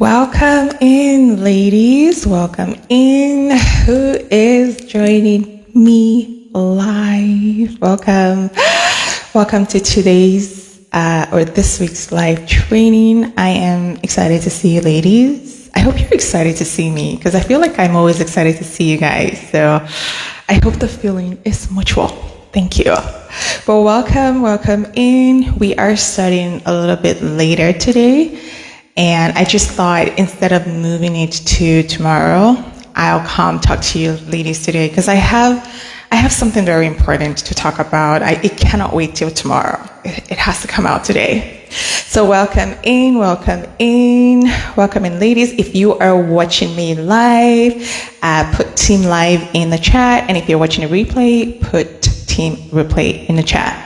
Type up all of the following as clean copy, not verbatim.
Welcome in, ladies. Welcome in. Who is joining me live? Welcome. Welcome to today's or this week's live training. I am excited to see you, ladies. I hope you're excited to see me because I feel like I'm always excited to see you guys. So I hope the feeling is mutual. Thank you. Well, welcome in. We are starting a little bit later today. And I just thought instead of moving it to tomorrow, I'll come talk to you ladies today because I have something very important to talk about. It cannot wait till tomorrow. It has to come out today. So welcome in, ladies. If you are watching me live, put Team Live in the chat. And if you're watching a replay, put Team Replay in the chat.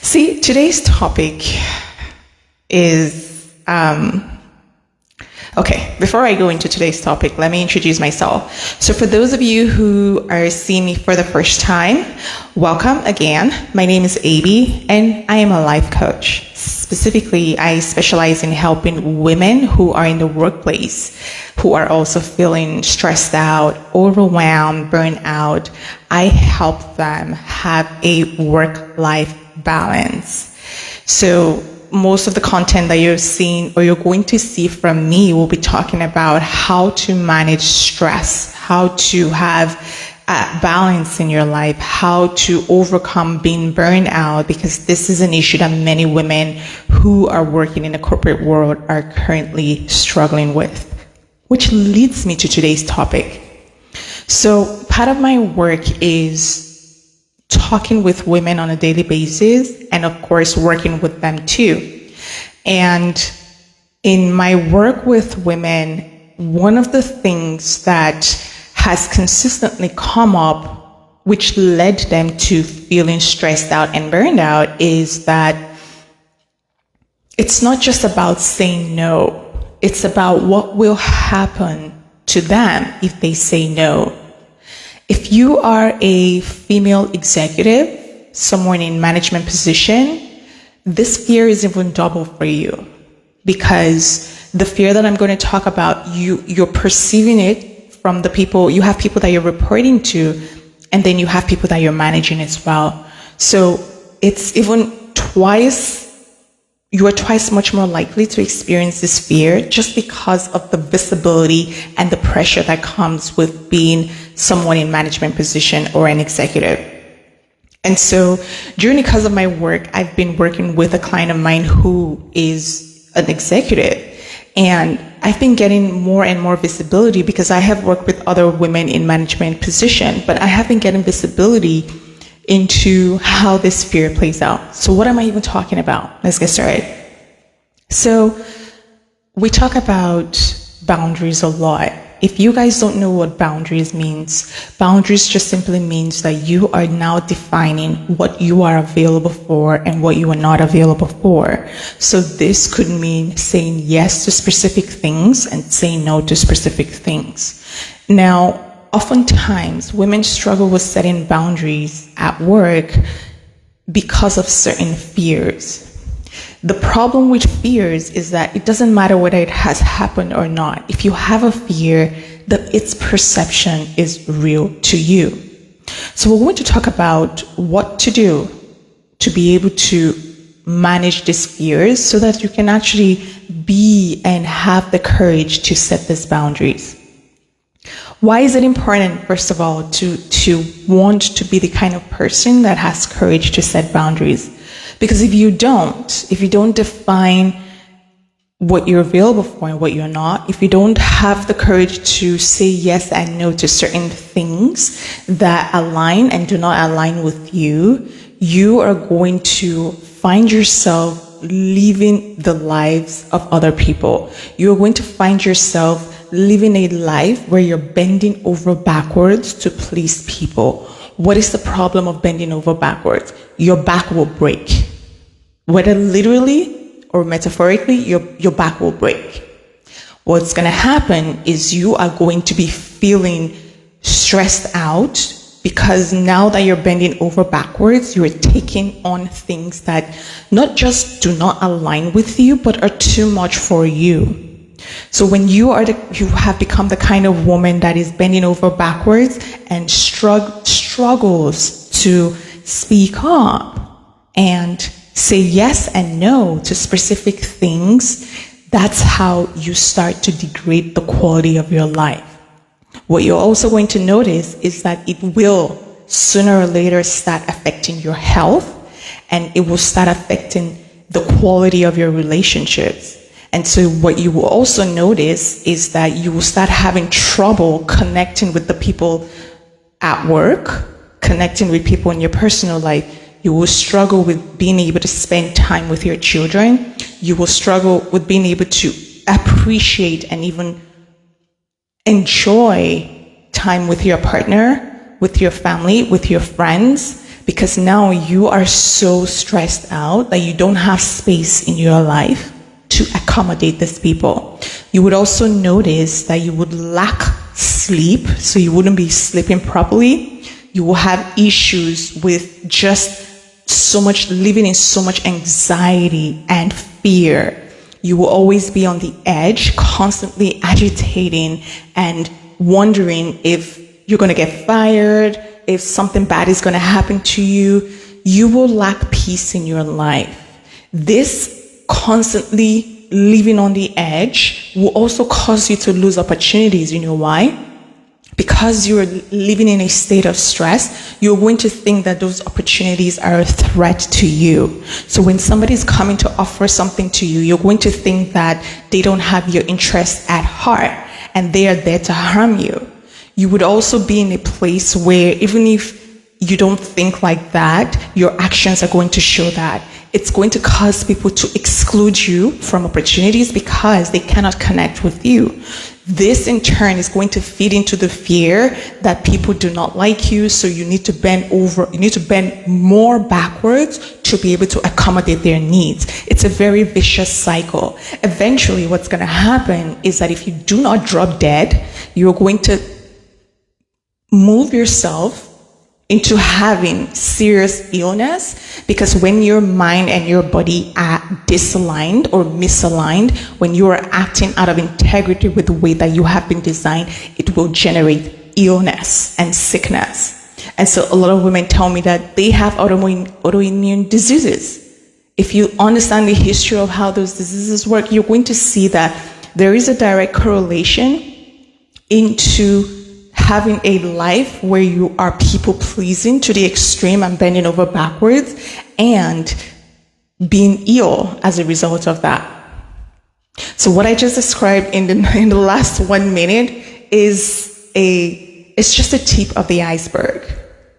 See, today's topic is okay, before I go into today's topic, let me introduce myself. So for those of you who are seeing me for the first time, welcome again. My name is Abby and I am a life coach. Specifically, I specialize in helping women who are in the workplace, who are also feeling stressed out, overwhelmed, burnt out. I help them have a work-life balance. So most of the content that you're seeing or you're going to see from me will be talking about how to manage stress, how to have balance in your life, how to overcome being burned out, because this is an issue that many women who are working in the corporate world are currently struggling with, which leads me to today's topic. So part of my work is talking with women on a daily basis and of course working with them too. And in my work with women, one of the things that has consistently come up which led them to feeling stressed out and burned out is that it's not just about saying no, it's about what will happen to them if they say no. If you are a female executive, someone in management position, this fear is even double for you because the fear that I'm going to talk about, you're perceiving it from the people, you have people that you're reporting to, and then you have people that you're managing as well. So it's even you are twice much more likely to experience this fear just because of the visibility and the pressure that comes with being someone in management position or an executive. And so because of my work, I've been working with a client of mine who is an executive, and I've been getting more and more visibility because I have worked with other women in management position, but I have been getting visibility into how this fear plays out. So what am I even talking about? Let's get started. So we talk about boundaries a lot. If you guys don't know what boundaries means, boundaries just simply means that you are now defining what you are available for and what you are not available for. So this could mean saying yes to specific things and saying no to specific things. Now, oftentimes, women struggle with setting boundaries at work because of certain fears. The problem with fears is that it doesn't matter whether it has happened or not. If you have a fear, its perception is real to you. So we're going to talk about what to do to be able to manage these fears so that you can actually be and have the courage to set these boundaries. Why is it important, first of all, to want to be the kind of person that has courage to set boundaries? Because if you don't define what you're available for and what you're not, if you don't have the courage to say yes and no to certain things that align and do not align with you, you are going to find yourself living the lives of other people. You're going to find yourself living a life where you're bending over backwards to please people. What is the problem of bending over backwards? Your back will break. Whether literally or metaphorically, your back will break. What's going to happen is you are going to be feeling stressed out because now that you're bending over backwards, you're taking on things that not just do not align with you, but are too much for you. So when you have become the kind of woman that is bending over backwards and struggles to speak up and say yes and no to specific things, that's how you start to degrade the quality of your life. What you're also going to notice is that it will sooner or later start affecting your health, and it will start affecting the quality of your relationships. And so what you will also notice is that you will start having trouble connecting with the people at work, connecting with people in your personal life. You will struggle with being able to spend time with your children. You will struggle with being able to appreciate and even enjoy time with your partner, with your family, with your friends, because now you are so stressed out that you don't have space in your life to accommodate these people. You would also notice that you would lack sleep, so you wouldn't be sleeping properly. You will have issues with just living in so much anxiety and fear. You will always be on the edge, constantly agitating and wondering if you're going to get fired, if something bad is going to happen to you. You will lack peace in your life. This constantly living on the edge will also cause you to lose opportunities. You know why? Because you're living in a state of stress, you're going to think that those opportunities are a threat to you. So when somebody's coming to offer something to you, you're going to think that they don't have your interests at heart and they are there to harm you. You would also be in a place where even if you don't think like that, your actions are going to show that. It's going to cause people to exclude you from opportunities because they cannot connect with you. This in turn is going to feed into the fear that people do not like you, so you need to bend more backwards to be able to accommodate their needs. It's a very vicious cycle. Eventually what's going to happen is that if you do not drop dead, you're going to move yourself into having serious illness, because when your mind and your body are disaligned or misaligned, when you are acting out of integrity with the way that you have been designed, it will generate illness and sickness. And so a lot of women tell me that they have autoimmune diseases. If you understand the history of how those diseases work, you're going to see that there is a direct correlation into having a life where you are people pleasing to the extreme and bending over backwards and being ill as a result of that. So what I just described in the last 1 minute it's just a tip of the iceberg,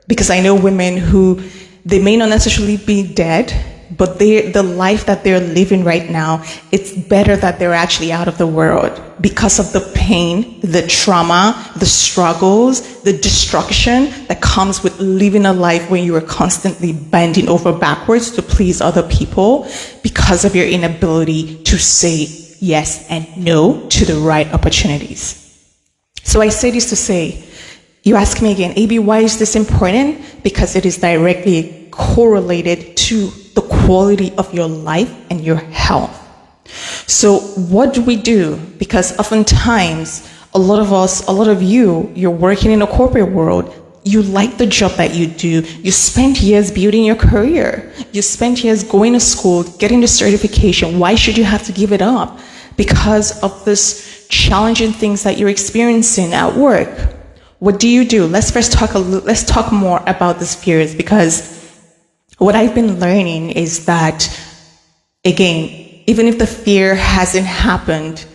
because I know women who, they may not necessarily be dead, but the life that they're living right now, it's better that they're actually out of the world because of the pain, the trauma, the struggles, the destruction that comes with living a life where you are constantly bending over backwards to please other people because of your inability to say yes and no to the right opportunities. So I say this to say, you ask me again, AB, why is this important? Because it is directly correlated to the quality of your life and your health. So what do we do? Because oftentimes, a lot of you're working in a corporate world. You like the job that you do. You spent years building your career. You spent years going to school, getting the certification. Why should you have to give it up? Because of this challenging things that you're experiencing at work. What do? Let's talk more about these fears, because what I've been learning is that, again, even if the fear hasn't happened,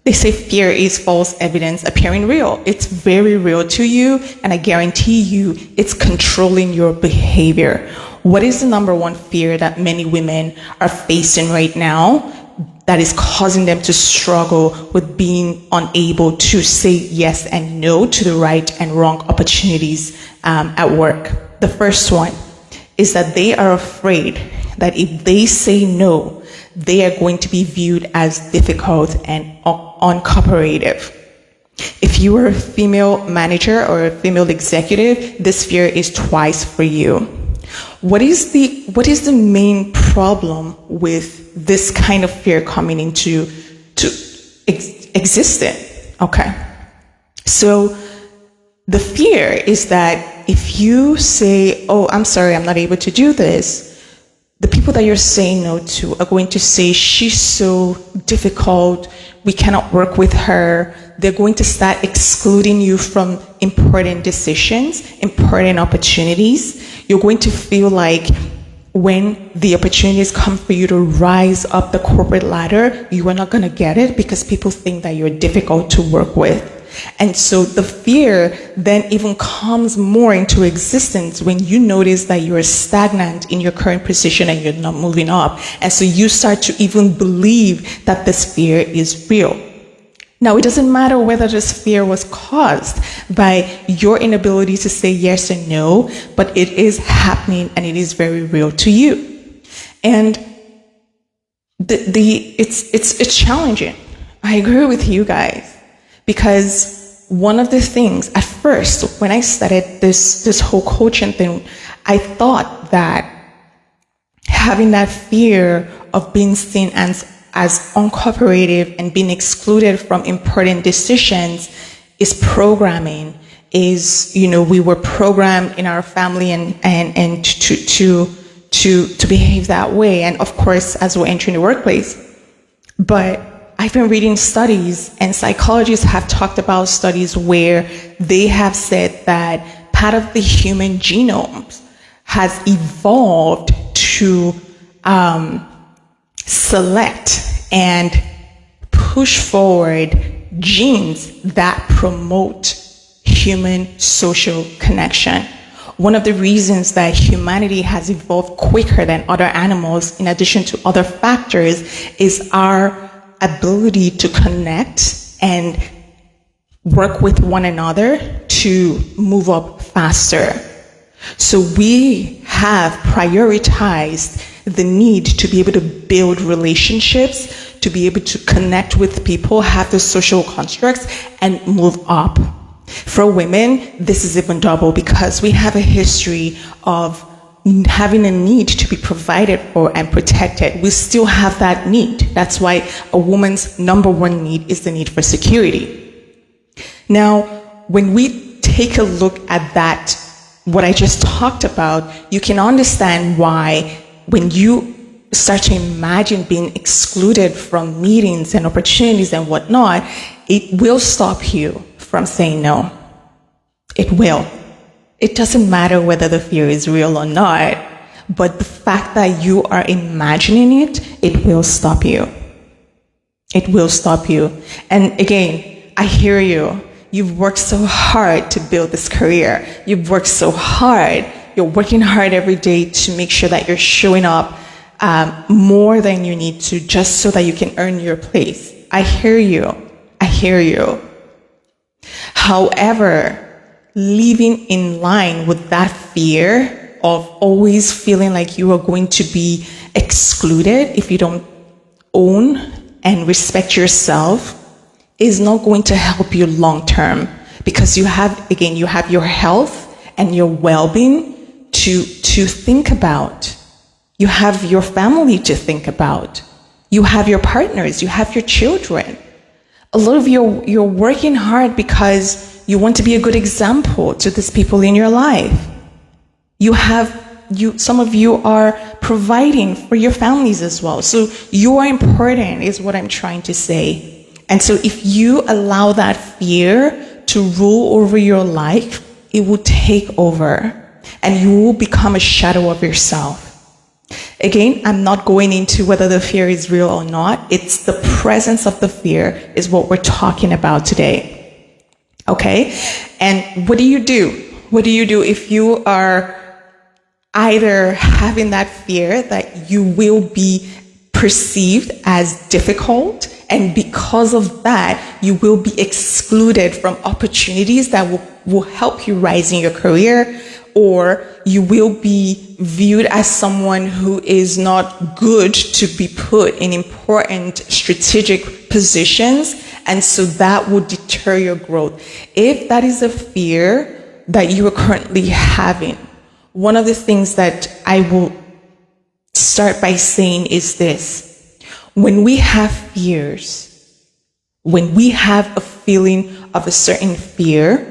they say fear is false evidence appearing real. It's very real to you, and I guarantee you it's controlling your behavior. What is the number one fear that many women are facing right now that is causing them to struggle with being unable to say yes and no to the right and wrong opportunities at work? The first one is that they are afraid that if they say no, they are going to be viewed as difficult and uncooperative. If you are a female manager or a female executive, this fear is twice for you. What is the main problem with this kind of fear coming into existent. Okay. So the fear is that if you say, oh, I'm sorry, I'm not able to do this, the people that you're saying no to are going to say, she's so difficult, we cannot work with her. They're going to start excluding you from important decisions, important opportunities. You're going to feel like when the opportunities come for you to rise up the corporate ladder, you are not going to get it because people think that you're difficult to work with. And so the fear then even comes more into existence when you notice that you're stagnant in your current position and you're not moving up. And so you start to even believe that this fear is real. Now, it doesn't matter whether this fear was caused by your inability to say yes or no, but it is happening and it is very real to you. And it's challenging. I agree with you guys. Because one of the things, at first, when I started this whole coaching thing, I thought that having that fear of being seen as uncooperative and being excluded from important decisions is programming, is, we were programmed in our family and to behave that way. And of course, as we're entering the workplace. But I've been reading studies, and psychologists have talked about studies where they have said that part of the human genome has evolved to select and push forward genes that promote human social connection. One of the reasons that humanity has evolved quicker than other animals, in addition to other factors, is our ability to connect and work with one another to move up faster. So we have prioritized the need to be able to build relationships, to be able to connect with people, have the social constructs, and move up. For women, this is even double because we have a history of having a need to be provided for and protected. We still have that need. That's why a woman's number one need is the need for security. Now, when we take a look at that, what I just talked about, you can understand why when you start to imagine being excluded from meetings and opportunities and whatnot, it will stop you from saying no. It will. It doesn't matter whether the fear is real or not, but the fact that you are imagining it, it will stop you. It will stop you. And again, I hear you. You've worked so hard to build this career. You've worked so hard. You're working hard every day to make sure that you're showing up more than you need to just so that you can earn your place. I hear you. I hear you. However, living in line with that fear of always feeling like you are going to be excluded if you don't own and respect yourself is not going to help you long term, because you have your health and your well-being to think about. You have your family to think about. You have your partners, you have your children. A lot of you're working hard because you want to be a good example to these people in your life. Some of you are providing for your families as well. So you are important is what I'm trying to say. And so if you allow that fear to rule over your life, it will take over and you will become a shadow of yourself. Again, I'm not going into whether the fear is real or not. It's the presence of the fear is what we're talking about today. Okay? And what do you do? What do you do if you are either having that fear that you will be perceived as difficult, and because of that, you will be excluded from opportunities that will help you rise in your career, or you will be viewed as someone who is not good to be put in important strategic positions, and so that will deter your growth. If that is a fear that you are currently having, one of the things that I will start by saying is this. When we have fears, When we have a feeling of a certain fear,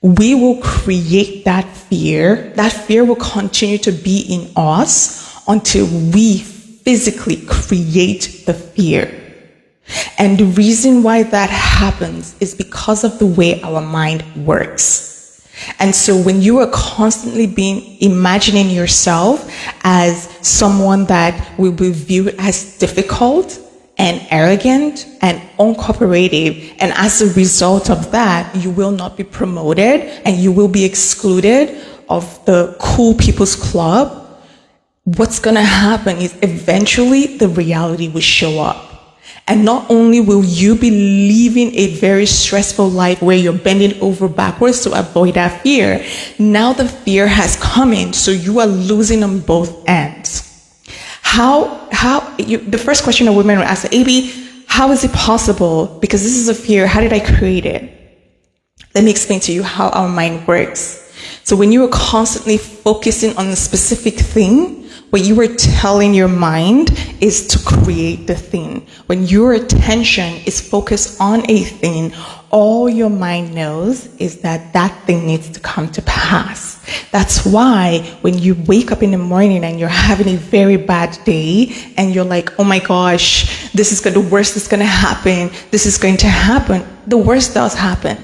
we will create that fear. That fear will continue to be in us until we physically create the fear. And the reason why that happens is because of the way our mind works. And so when you are constantly imagining yourself as someone that will be viewed as difficult and arrogant and uncooperative, and as a result of that, you will not be promoted and you will be excluded of the cool people's club, what's going to happen is eventually the reality will show up. And not only will you be living a very stressful life where you're bending over backwards to avoid that fear, now the fear has come in, so you are losing on both ends. The first question a woman will ask, AB, how is it possible? Because this is a fear, how did I create it? Let me explain to you how our mind works. So when you are constantly focusing on a specific thing, what you are telling your mind is to create the thing. When your attention is focused on a thing, all your mind knows is that that thing needs to come to pass. That's why when you wake up in the morning and you're having a very bad day and you're like, oh my gosh, the worst is going to happen. This is going to happen. The worst does happen.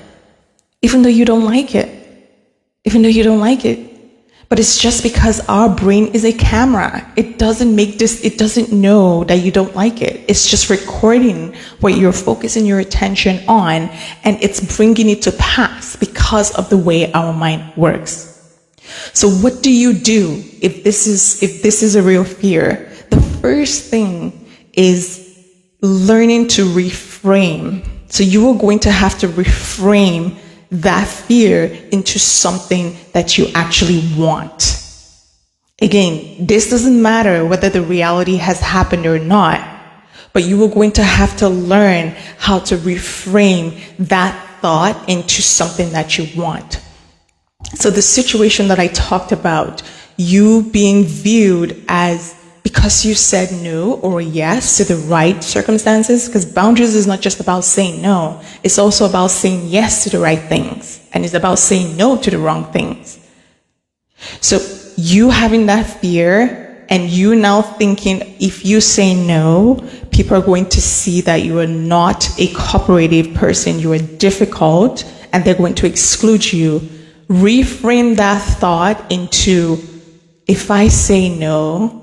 Even though you don't like it. But it's just because our brain is a camera. It doesn't know that you don't like it. It's just recording what you're focusing your attention on, and it's bringing it to pass because of the way our mind works. So what do you do if this is a real fear? The first thing is learning to reframe. So you are going to have to reframe that fear into something that you actually want. Again, this doesn't matter whether the reality has happened or not, but you are going to have to learn how to reframe that thought into something that you want. So the situation that I talked about, you being viewed as, because you said no or yes to the right circumstances, because boundaries is not just about saying no, it's also about saying yes to the right things, and it's about saying no to the wrong things. So you having that fear and you now thinking if you say no, people are going to see that you are not a cooperative person, you are difficult, and they're going to exclude you. Reframe that thought into, if I say no,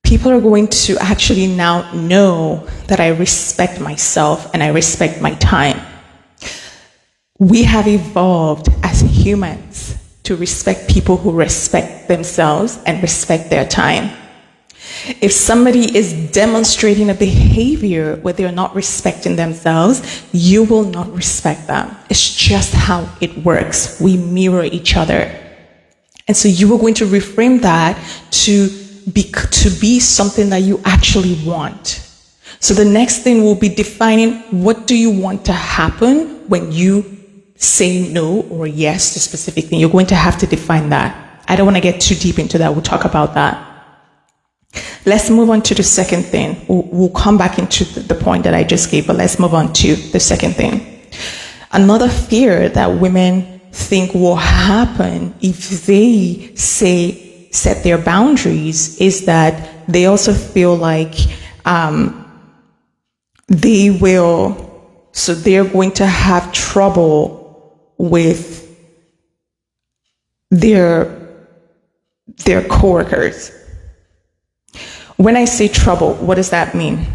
people are going to actually now know that I respect myself and I respect my time. We have evolved as humans to respect people who respect themselves and respect their time. If somebody is demonstrating a behavior where they're not respecting themselves, you will not respect them. It's just how it works. We mirror each other. And so you are going to reframe that to be something that you actually want. So the next thing will be defining, what do you want to happen when you say no or yes to a specific thing? You're going to have to define that. I don't want to get too deep into that. We'll talk about that. Let's move on to the second thing. We'll come back into the point that I just gave, but let's move on to the second thing. Another fear that women think will happen if they set their boundaries is that they also feel like they're going to have trouble with their coworkers. When I say trouble, what does that mean?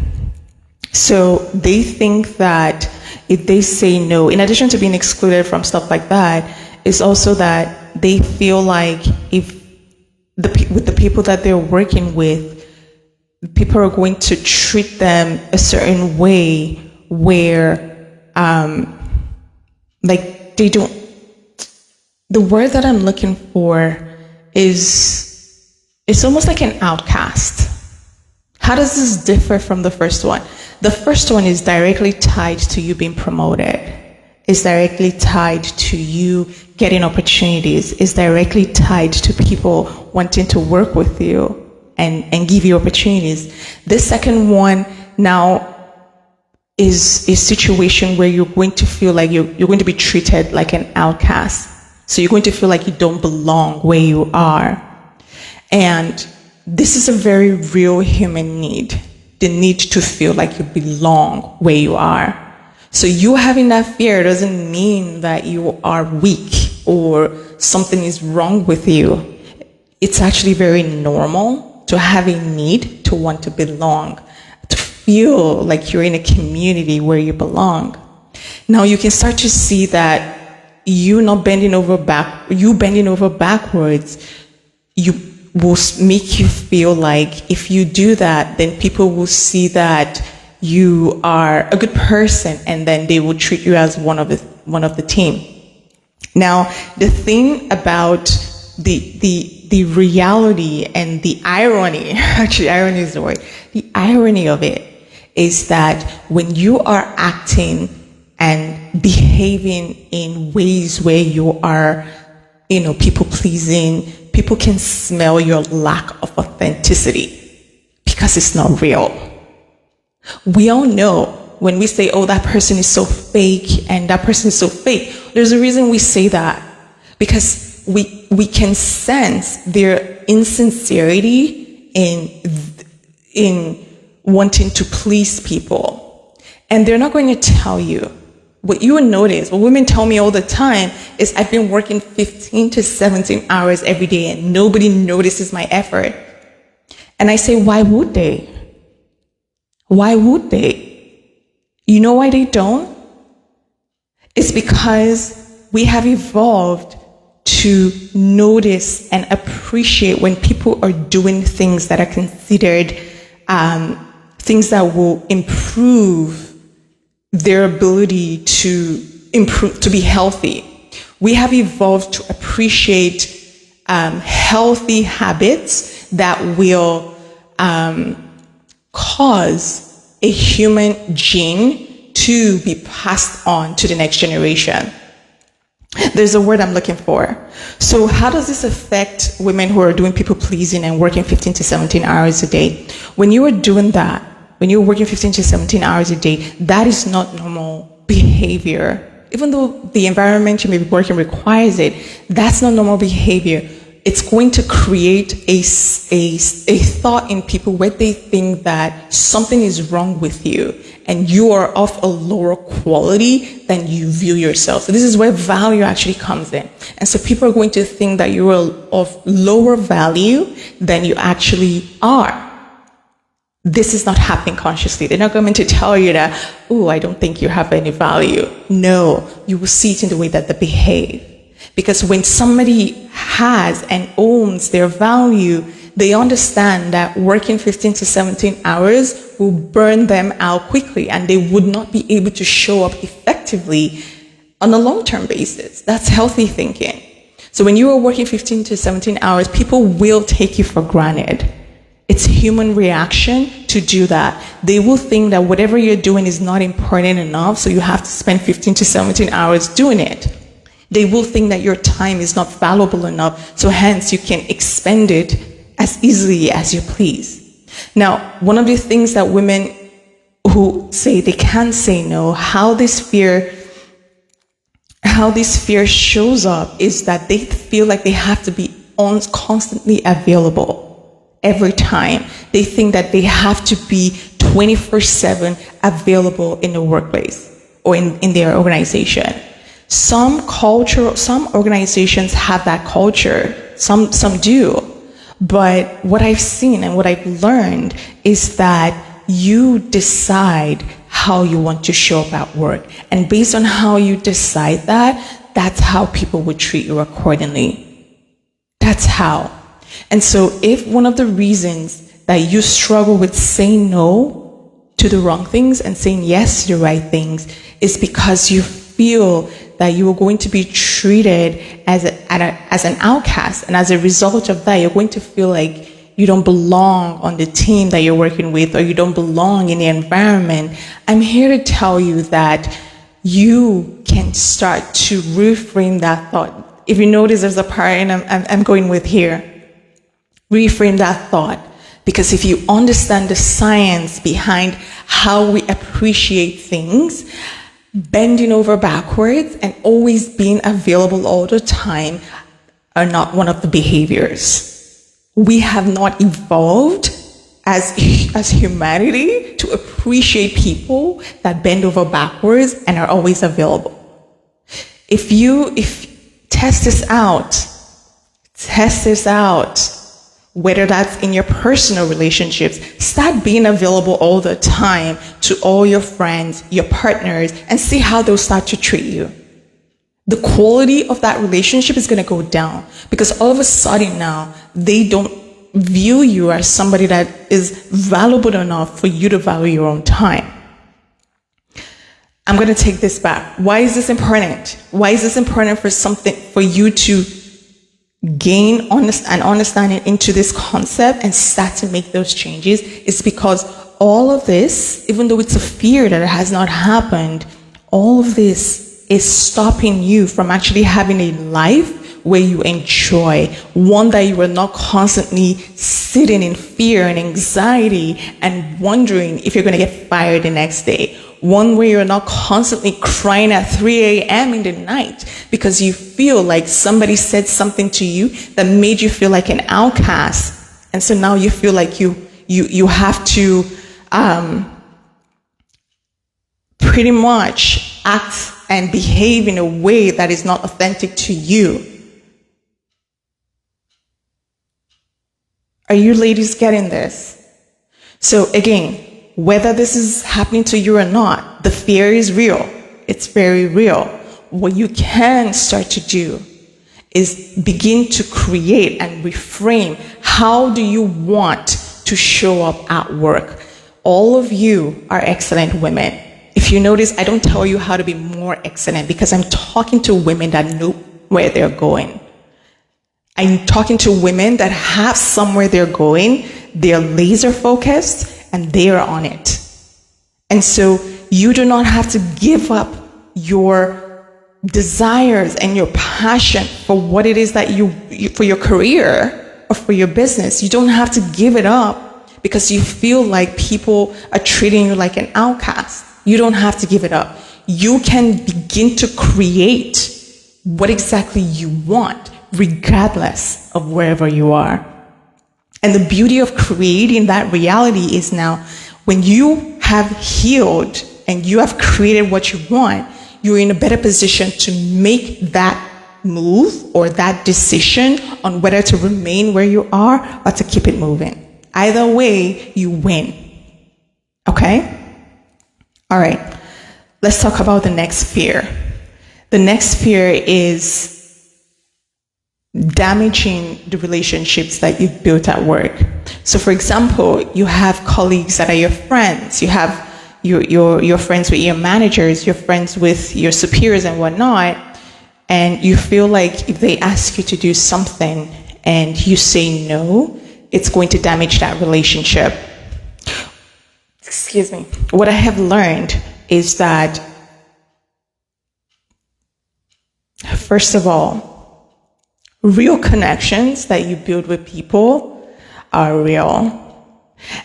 So they think that if they say no, in addition to being excluded from stuff like that, it's also that they feel like with the people that they're working with, people are going to treat them a certain way where, like they don't, the word that I'm looking for is, it's almost like an outcast. How does this differ from the first one? The first one is directly tied to you being promoted. It's directly tied to you getting opportunities. It's directly tied to people wanting to work with you and give you opportunities. This second one now is a situation where you're going to feel like you're going to be treated like an outcast. So you're going to feel like you don't belong where you are. And this is a very real human need, the need to feel like you belong where you are. So you having that fear doesn't mean that you are weak or something is wrong with you. It's actually very normal to have a need to want to belong, to feel like you're in a community where you belong. Now you can start to see that you bending over backwards, you will make you feel like if you do that, then people will see that you are a good person, and then they will treat you as one of the team. Now, the thing about the reality and the irony, actually irony is the word, the irony of it is that when you are acting and behaving in ways where you are, people pleasing, people can smell your lack of authenticity because it's not real. We all know when we say, oh, that person is so fake and that person is so fake, there's a reason we say that, because we can sense their insincerity in wanting to please people. And they're not going to tell you. What you will notice, what women tell me all the time is, I've been working 15 to 17 hours every day and nobody notices my effort. And I say, why would they? Why would they? You know why they don't? It's because we have evolved to notice and appreciate when people are doing things that are considered things that will improve their ability to be healthy. We have evolved to appreciate healthy habits that will cause a human gene to be passed on to the next generation. There's a word I'm looking for. So how does this affect women who are doing people pleasing and working 15 to 17 hours a day? When you are doing that, when you're working 15 to 17 hours a day, that is not normal behavior. Even though the environment you may be working requires it, that's not normal behavior. It's going to create a thought in people where they think that something is wrong with you and you are of a lower quality than you view yourself. So this is where value actually comes in. And so people are going to think that you are of lower value than you actually are. This is not happening consciously. They're not going to tell you that, oh, I don't think you have any value. No, you will see it in the way that they behave. Because when somebody has and owns their value, they understand that working 15 to 17 hours will burn them out quickly and they would not be able to show up effectively on a long-term basis. That's healthy thinking. So when you are working 15 to 17 hours, people will take you for granted. It's human reaction to do that. They will think that whatever you're doing is not important enough, so you have to spend 15 to 17 hours doing it. They will think that your time is not valuable enough, so hence you can expend it as easily as you please. Now, one of the things that women who say they can't say no, how this fear shows up is that they feel like they have to be constantly available. Every time they think that they have to be 24/7 available in the workplace or in their organization. Some organizations have that culture, some do, but what I've seen and what I've learned is that you decide how you want to show up at work, and based on how you decide that, that's how people would treat you accordingly. That's how. And so if one of the reasons that you struggle with saying no to the wrong things and saying yes to the right things is because you feel that you are going to be treated as an outcast, and as a result of that, you're going to feel like you don't belong on the team that you're working with, or you don't belong in the environment, I'm here to tell you that you can start to reframe that thought. If you notice, there's a part, and I'm going with here. Reframe that thought Because if you understand the science behind how we appreciate things, bending over backwards and always being available all the time are not one of the behaviors. We have not evolved as humanity to appreciate people that bend over backwards and are always available. If test this out, whether that's in your personal relationships, start being available all the time to all your friends, your partners, and see how they'll start to treat you. The quality of that relationship is going to go down because all of a sudden now they don't view you as somebody that is valuable enough for you to value your own time. I'm going to take this back. Why is this important? Why is this important for you to gain an understanding into this concept and start to make those changes? It's because all of this, even though it's a fear that it has not happened, all of this is stopping you from actually having a life where you enjoy, one that you are not constantly sitting in fear and anxiety and wondering if you're going to get fired the next day. One where you're not constantly crying at 3 a.m. in the night because you feel like somebody said something to you that made you feel like an outcast. And so now you feel like you have to pretty much act and behave in a way that is not authentic to you. Are you ladies getting this? So again, whether this is happening to you or not, the fear is real. It's very real. What you can start to do is begin to create and reframe. How do you want to show up at work? All of you are excellent women. If you notice, I don't tell you how to be more excellent because I'm talking to women that know where they're going. I'm talking to women that have somewhere they're going. They're laser focused and they are on it. And so you do not have to give up your desires and your passion for what it is that you for your career or for your business. You don't have to give it up because you feel like people are treating you like an outcast. You don't have to give it up. You can begin to create what exactly you want, regardless of wherever you are. And the beauty of creating that reality is now when you have healed and you have created what you want, you're in a better position to make that move or that decision on whether to remain where you are or to keep it moving. Either way, you win. Okay? All right. Let's talk about the next fear. The next fear is damaging the relationships that you've built at work. So for example, you have colleagues that are your friends, you have your friends with your managers, you're friends with your superiors and whatnot, and you feel like if they ask you to do something and you say no, it's going to damage that relationship. Excuse me. What I have learned is that, first of all, real connections that you build with people are real.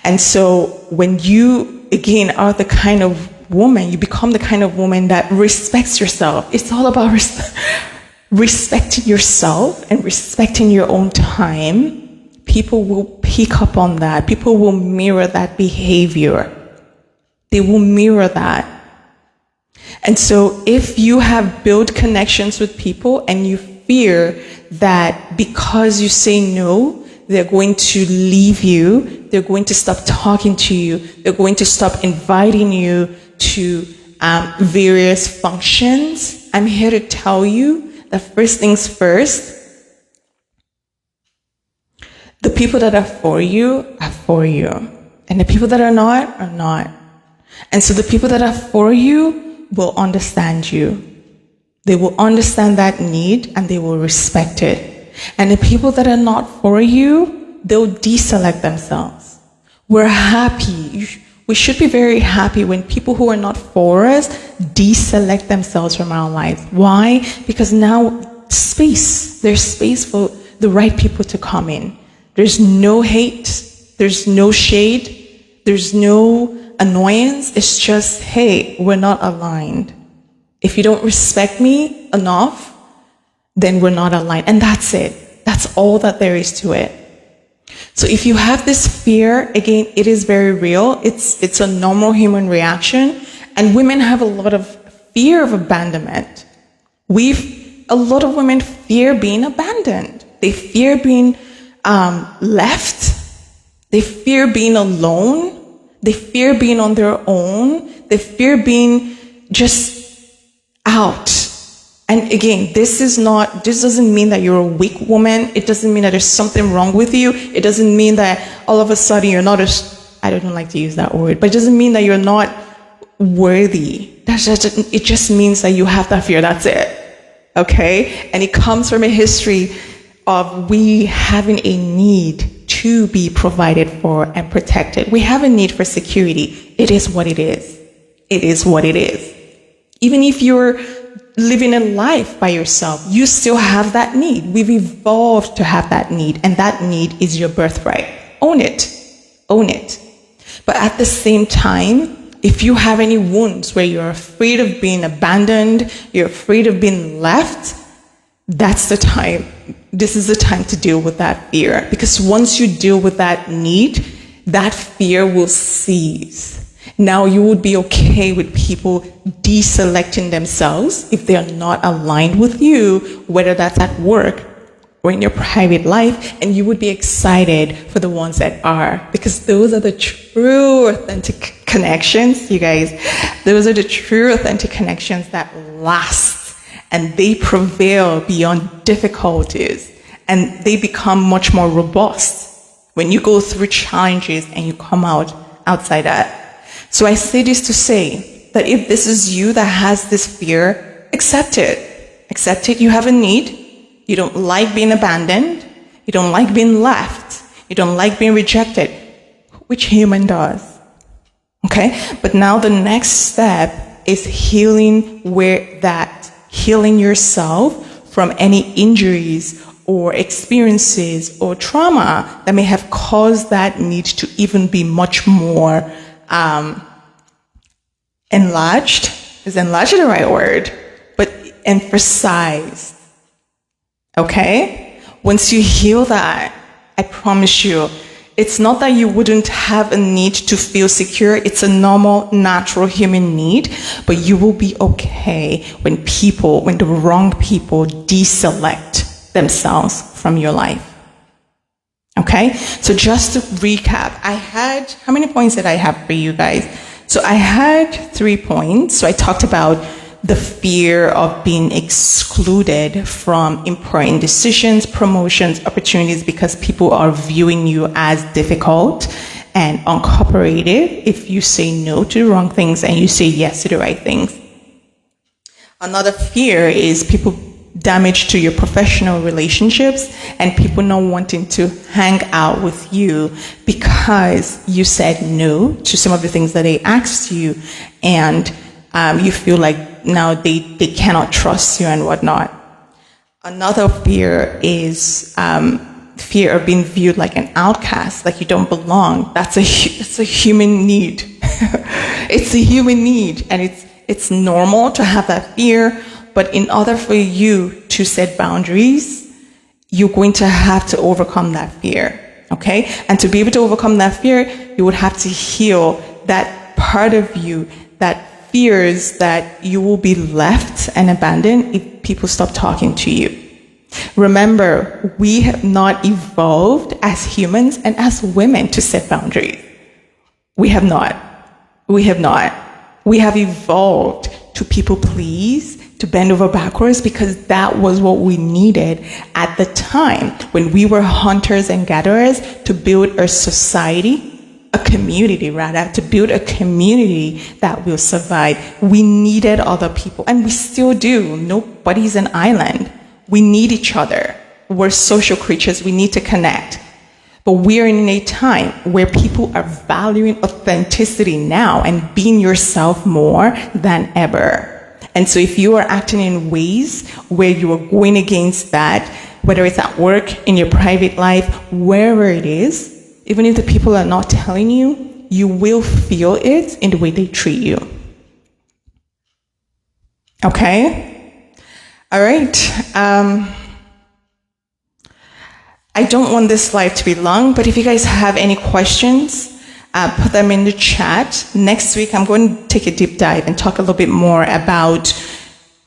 And so when you, again, are the kind of woman, you become the kind of woman that respects yourself. It's all about respecting yourself and respecting your own time. People will pick up on that. People will mirror that behavior. They will mirror that. And so if you have built connections with people and you fear that because you say no, they're going to leave you, they're going to stop talking to you, they're going to stop inviting you to various functions, I'm here to tell you that first things first, the people that are for you, and the people that are not, are not. And so the people that are for you will understand you. They will understand that need and they will respect it. And the people that are not for you, they'll deselect themselves. We're happy. We should be very happy when people who are not for us deselect themselves from our life. Why? Because now there's space for the right people to come in. There's no hate There's no shade. There's no annoyance. It's just, hey, we're not aligned. If you don't respect me enough, then we're not aligned. And that's it. That's all that there is to it. So if you have this fear, again, it is very real. It's a normal human reaction. And women have a lot of fear of abandonment. A lot of women fear being abandoned. They fear being left. They fear being alone. They fear being on their own. They fear being just out. And again, this doesn't mean that you're a weak woman. It doesn't mean that there's something wrong with you. It doesn't mean that all of a sudden you're not I don't like to use that word, but it doesn't mean that you're not worthy. It just means that you have that fear. That's it. Okay? And it comes from a history of we having a need to be provided for and protected. We have a need for security. It is what it is. It is what it is. Even if you're living a life by yourself, you still have that need. We've evolved to have that need, and that need is your birthright. Own it. Own it. But at the same time, if you have any wounds where you're afraid of being abandoned, you're afraid of being left, that's the time. This is the time to deal with that fear. Because once you deal with that need, that fear will cease. Now you would be okay with people deselecting themselves if they are not aligned with you, whether that's at work or in your private life, and you would be excited for the ones that are, because those are the true authentic connections, you guys. Those are the true authentic connections that last, and they prevail beyond difficulties, and they become much more robust when you go through challenges and you come out outside that. So I say this to say that if this is you that has this fear, accept it. Accept it. You have a need. You don't like being abandoned. You don't like being left. You don't like being rejected. Which human does? Okay? But now the next step is healing healing yourself from any injuries or experiences or trauma that may have caused that need to even be much more enlarged. Is enlarged the right word? But emphasized. Okay? Once you heal that, I promise you, it's not that you wouldn't have a need to feel secure. It's a normal, natural human need, but you will be okay when the wrong people deselect themselves from your life. Okay? So just to recap, how many points did I have for you guys? So I had 3 points. So I talked about the fear of being excluded from important decisions, promotions, opportunities, because people are viewing you as difficult and uncooperative if you say no to the wrong things and you say yes to the right things. Another fear is people damage to your professional relationships and people not wanting to hang out with you because you said no to some of the things that they asked you, and you feel like now they cannot trust you and whatnot. Another fear is fear of being viewed like an outcast, like you don't belong. It's a human need. It's a human need, and it's normal to have that fear. But in order for you to set boundaries, you're going to have to overcome that fear, okay? And to be able to overcome that fear, you would have to heal that part of you that fears that you will be left and abandoned if people stop talking to you. Remember, we have not evolved as humans and as women to set boundaries. We have not. We have not. We have evolved to people please, to bend over backwards, because that was what we needed at the time when we were hunters and gatherers, to build a society, a community rather, to build a community that will survive. We needed other people, and we still do. Nobody's an island. We need each other. We're social creatures. We need to connect. But we're in a time where people are valuing authenticity now and being yourself more than ever. And so if you are acting in ways where you are going against that, whether it's at work, in your private life, wherever it is, Even if the people are not telling you, you will feel it in the way they treat you. Okay? All right. I don't want this live to be long, but if you guys have any questions, put them in the chat. Next week, I'm going to take a deep dive and talk a little bit more about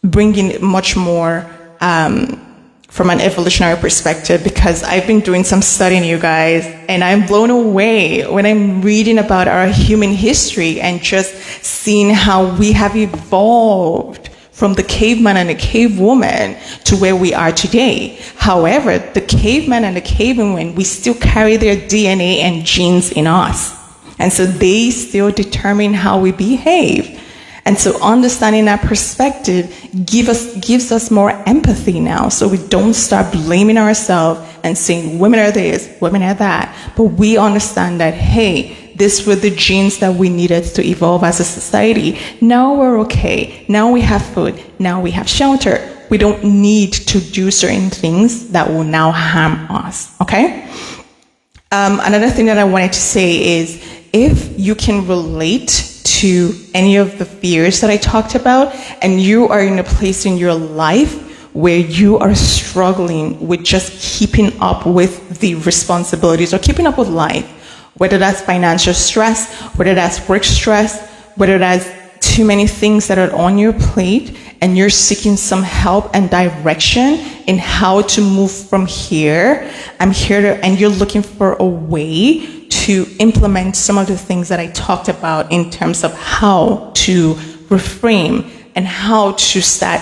bringing much more from an evolutionary perspective, because I've been doing some studying, you guys, and I'm blown away when I'm reading about our human history and just seeing how we have evolved from the caveman and the cave woman to where we are today. However, the caveman and the cave woman, we still carry their DNA and genes in us. And so they still determine how we behave. And so understanding that perspective gives us more empathy now. So we don't start blaming ourselves and saying women are this, women are that. But we understand that, hey, these were the genes that we needed to evolve as a society. Now we're okay. Now we have food. Now we have shelter. We don't need to do certain things that will now harm us. Okay? Another thing that I wanted to say is, if you can relate to any of the fears that I talked about, and you are in a place in your life where you are struggling with just keeping up with the responsibilities or keeping up with life, whether that's financial stress, whether that's work stress, whether that's too many things that are on your plate, and you're seeking some help and direction in how to move from here, I'm here to, and you're looking for a way to implement some of the things that I talked about in terms of how to reframe and how to start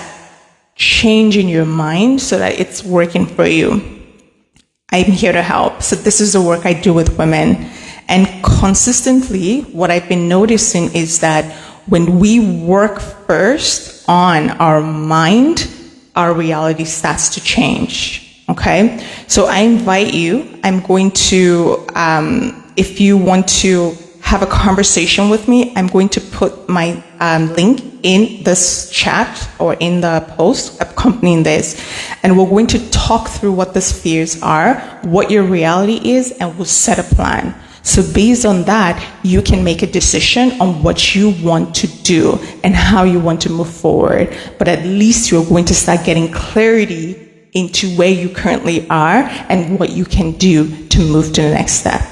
changing your mind so that it's working for you. I'm here to help. So this is the work I do with women. And consistently, what I've been noticing is that when we work first on our mind, our reality starts to change. Okay? So I invite you, I'm going to, if you want to have a conversation with me, I'm going to put my link in this chat or in the post accompanying this, and we're going to talk through what these fears are, what your reality is, and we'll set a plan. So based on that, you can make a decision on what you want to do and how you want to move forward. But at least you're going to start getting clarity into where you currently are and what you can do to move to the next step.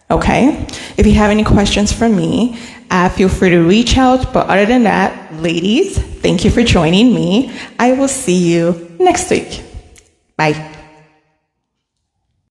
Okay? If you have any questions for me, feel free to reach out. But other than that, ladies, thank you for joining me. I will see you next week. Bye.